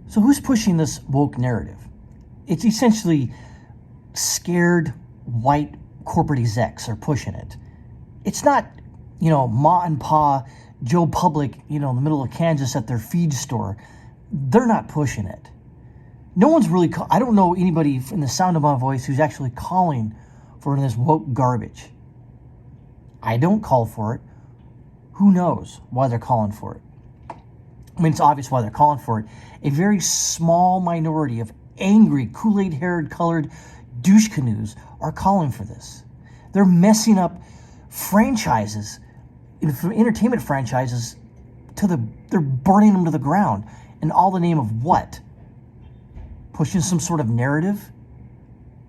So who's pushing this woke narrative? It's essentially scared white corporate execs are pushing it. It's not, ma and pa, Joe Public, in the middle of Kansas at their feed store. They're not pushing it. No one's really, I don't know anybody in the sound of my voice who's actually calling for this woke garbage. I don't call for it. Who knows why they're calling for it? I mean, it's obvious why they're calling for it. A very small minority of angry Kool-aid haired colored douche canoes are calling for this. They're messing up franchises, entertainment franchises, they're burning them to the ground. In all the name of what? Pushing some sort of narrative?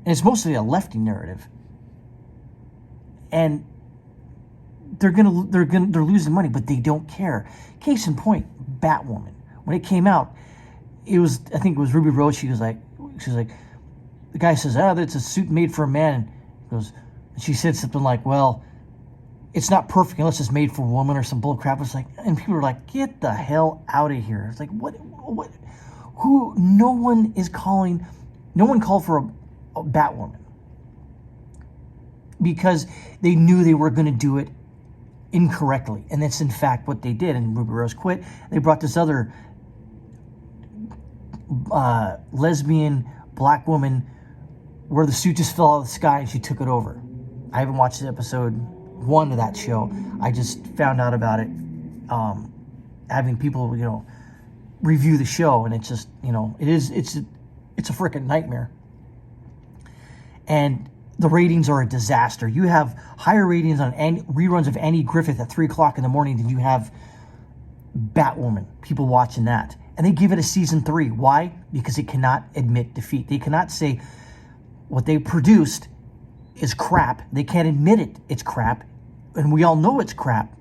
And it's mostly a lefty narrative. And they're losing money, but they don't care. Case in point, Batwoman. When it came out, I think it was Ruby Rose. She was like, the guy says, that's a suit made for a man. And she said something like, well, it's not perfect unless it's made for a woman or some bull crap. It's like, and people are like, get the hell out of here. It's like, what, no one called for a Batwoman because they knew they were going to do it incorrectly. And that's in fact what they did. And Ruby Rose quit. They brought this other lesbian black woman where the suit just fell out of the sky and she took it over. I haven't watched episode 1 of that show. I just found out about it having people, review the show, and it's just, it's a freaking nightmare. And the ratings are a disaster. You have higher ratings on reruns of Andy Griffith at 3 o'clock in the morning than you have Batwoman, people watching that. And they give it a season 3. Why? Because it cannot admit defeat. They cannot say what they produced is crap. They can't admit it's crap. And we all know it's crap.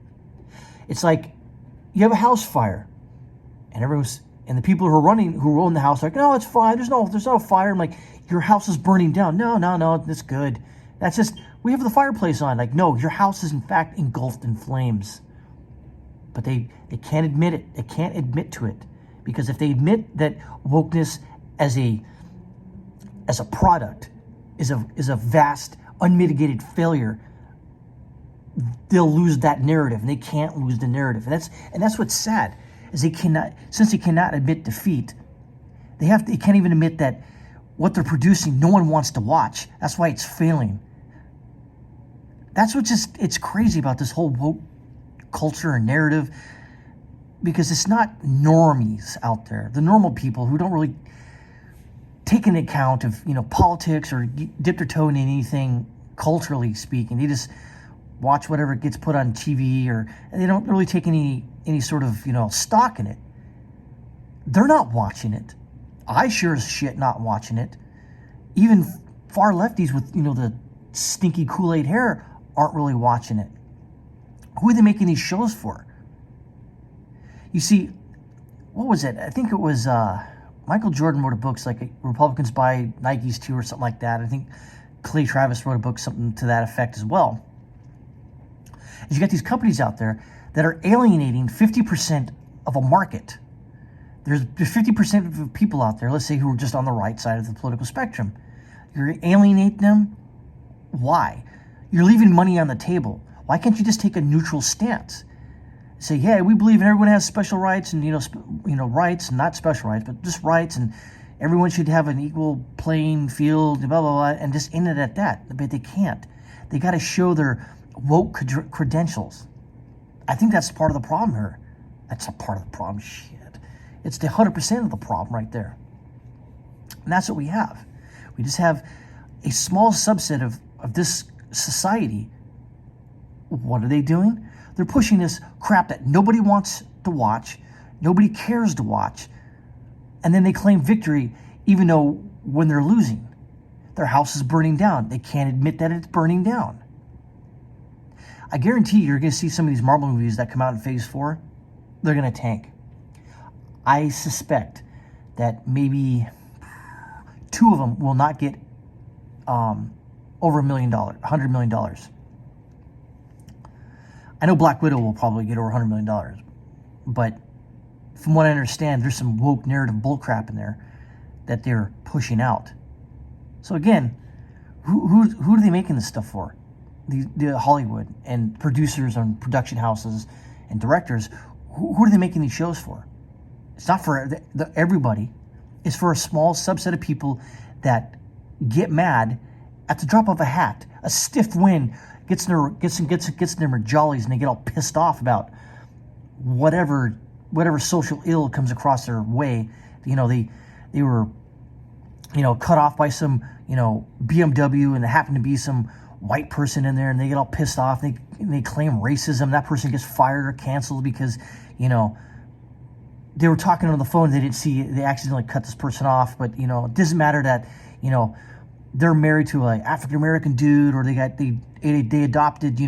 It's like you have a house fire and the people who own the house are like, no, it's fine. There's no fire. I'm like, your house is burning down. No, it's good. That's just, we have the fireplace on. Like, no, your house is in fact engulfed in flames. But they can't admit it. They can't admit to it. Because if they admit that wokeness as a product is a vast, unmitigated failure, they'll lose that narrative, and they can't lose the narrative. And that's what's sad, is since they cannot admit defeat, they can't even admit that what they're producing no one wants to watch. That's why it's failing. That's it's crazy about this whole woke culture and narrative, because it's not normies out there, the normal people who don't really take into account of politics or dip their toe in anything culturally speaking. They just watch whatever gets put on TV, and they don't really take any sort of stock in it. They're not watching it. I sure as shit not watching it. Even far lefties with the stinky Kool-aid hair aren't really watching it. Who are they making these shows for? You see, what was it? I think it was Michael Jordan wrote a book, like Republicans Buy Nikes Too or something like that. I think Clay Travis wrote a book, something to that effect as well. You got these companies out there that are alienating 50% of a market. There's 50% of people out there, let's say, who are just on the right side of the political spectrum. You're alienating them. Why? You're leaving money on the table. Why can't you just take a neutral stance? Say, yeah, we believe everyone has special rights and rights, and not special rights, but just rights, and everyone should have an equal playing field, blah blah blah, and just end it at that. But they can't. They got to show their woke credentials. I think that's part of the problem here. That's a part of the problem. Shit. It's the 100% of the problem right there. And that's what we have. We just have a small subset of this society. What are they doing? They're pushing this crap that nobody wants to watch, nobody cares to watch, and then they claim victory even though when they're losing. Their house is burning down. They can't admit that it's burning down. I guarantee you're going to see some of these Marvel movies that come out in Phase 4, they're going to tank. I suspect that maybe 2 of them will not get over $1 million, $100 million. I know Black Widow will probably get over $100 million, but from what I understand, there's some woke narrative bullcrap in there that they're pushing out. So again, who are they making this stuff for? The Hollywood and producers and production houses and directors. Who are they making these shows for? It's not for everybody. It's for a small subset of people that get mad at the drop of a hat. A stiff wind gets in their jollies, and they get all pissed off about whatever social ill comes across their way. They were cut off by some BMW, and there happened to be some white person in there, and they get all pissed off. They claim racism. That person gets fired or canceled because they were talking on the phone. They accidentally cut this person off. But it doesn't matter that they're married to an African American dude, or they adopted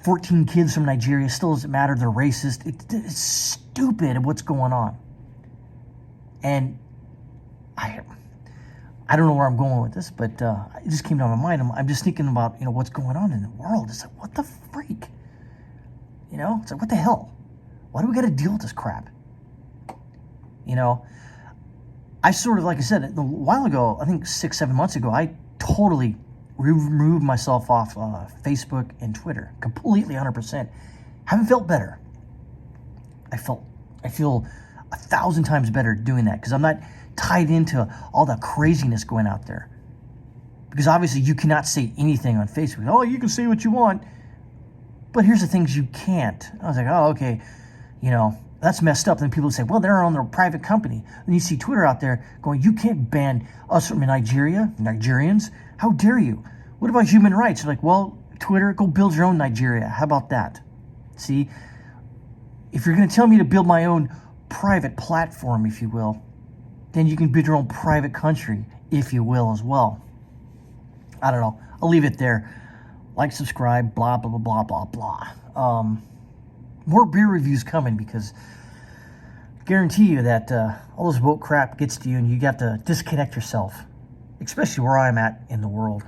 14 kids from Nigeria. It still doesn't matter. They're racist. It's stupid what's going on. And I don't know where I'm going with this, but it just came to my mind. I'm just thinking about what's going on in the world. It's like, what the freak? It's like, what the hell? Why do we got to deal with this crap? I sort of, like I said, a while ago, I think 6-7 months ago, I totally removed myself off Facebook and Twitter, completely 100%. Haven't felt better. I feel 1,000 times better doing that, because I'm not tied into all the craziness going out there. Because obviously you cannot say anything on Facebook. Oh, you can say what you want, but here's the things you can't. I was like, oh, okay, that's messed up. Then people say, well, they're on their private company. And you see Twitter out there going, you can't ban us from Nigerians. How dare you? What about human rights? They're like, well, Twitter, go build your own Nigeria. How about that? See, if you're going to tell me to build my own private platform, if you will, then you can build your own private country, if you will, as well. I don't know. I'll leave it there. Like, subscribe, blah, blah, blah, blah, blah, blah. More beer reviews coming, because I guarantee you that all this woke crap gets to you, and you got to disconnect yourself, especially where I'm at in the world.